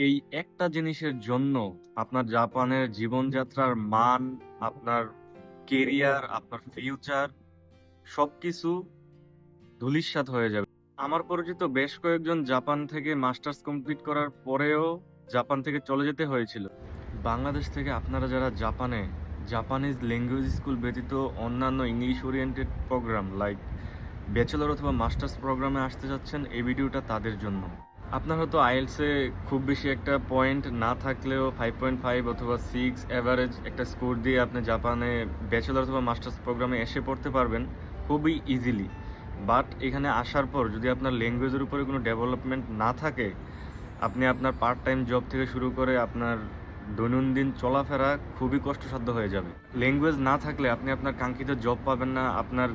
এই একটা জিনিসের জন্য আপনার জাপানের জীবনযাত্রার মান, আপনার কেরিয়ার, আপনার ফিউচার সবকিছু ধূলিসাৎ হয়ে যাবে। আমার পরিচিত বেশ কয়েকজন জাপান থেকে মাস্টার্স কমপ্লিট করার পরেও জাপান থেকে চলে যেতে হয়েছিল। বাংলাদেশ থেকে আপনারা যারা জাপানে জাপানিজ ল্যাঙ্গুয়েজ স্কুল ব্যতীত অন্যান্য English oriented program like bachelor অথবা মাস্টার্স প্রোগ্রামে আসতে যাচ্ছেন, এই ভিডিওটা তাদের জন্য। আপনার হয়তো আইএলসে খুব বেশি একটা পয়েন্ট না থাকলেও 5.5 অথবা 6 অ্যাভারেজ একটা স্কোর দিয়ে আপনি জাপানে ব্যাচেলর অথবা মাস্টার্স প্রোগ্রামে এসে পড়তে পারবেন খুবই ইজিলি। বাট এখানে আসার পর যদি আপনার ল্যাঙ্গুয়েজের উপরে কোনো ডেভেলপমেন্ট না থাকে, আপনি আপনার পার্ট টাইম জব থেকে শুরু করে আপনার দৈনন্দিন চলাফেরা খুবই কষ্টসাধ্য হয়ে যাবে। ল্যাঙ্গুয়েজ না থাকলে আপনি আপনার কাঙ্ক্ষিত জব পাবেন না। আপনার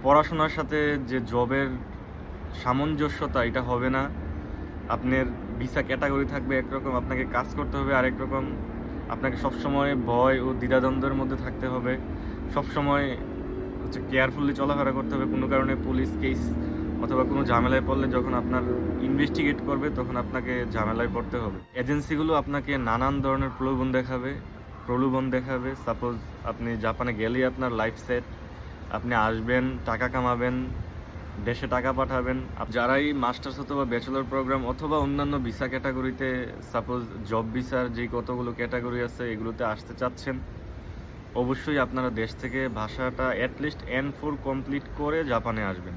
পড়াশোনার সাথে যে জবের সামঞ্জস্যতা এটা হবে না। আপনার ভিসা ক্যাটাগরি থাকবে একরকম, আপনাকে কাজ করতে হবে আরেক রকম। আপনাকে সবসময় ভয় ও দ্বিধাদ্বন্দ্বের মধ্যে থাকতে হবে, সবসময় কেয়ারফুলি চলাফেরা করতে হবে। কোনো কারণে পুলিশ কেস অথবা কোনো ঝামেলায় পড়লে যখন আপনার ইনভেস্টিগেট করবে তখন আপনাকে ঝামেলায় পড়তে হবে। এজেন্সিগুলো আপনাকে নানান ধরনের প্রলোভন দেখাবে। সাপোজ আপনি জাপানে গেলেই আপনার লাইফ সেট, আপনি আসবেন, টাকা কামাবেন, দেশে টাকা পাঠাবেন। যারাই মাস্টার্স অথবা ব্যাচেলর প্রোগ্রাম অথবা অন্যান্য ভিসা ক্যাটাগরিতে, সাপোজ জব ভিসার যে কতগুলো ক্যাটাগরি আছে এগুলোতে আসতে চাচ্ছেন, অবশ্যই আপনারা দেশ থেকে ভাষাটা অ্যাটলিস্ট N4 কমপ্লিট করে জাপানে আসবেন।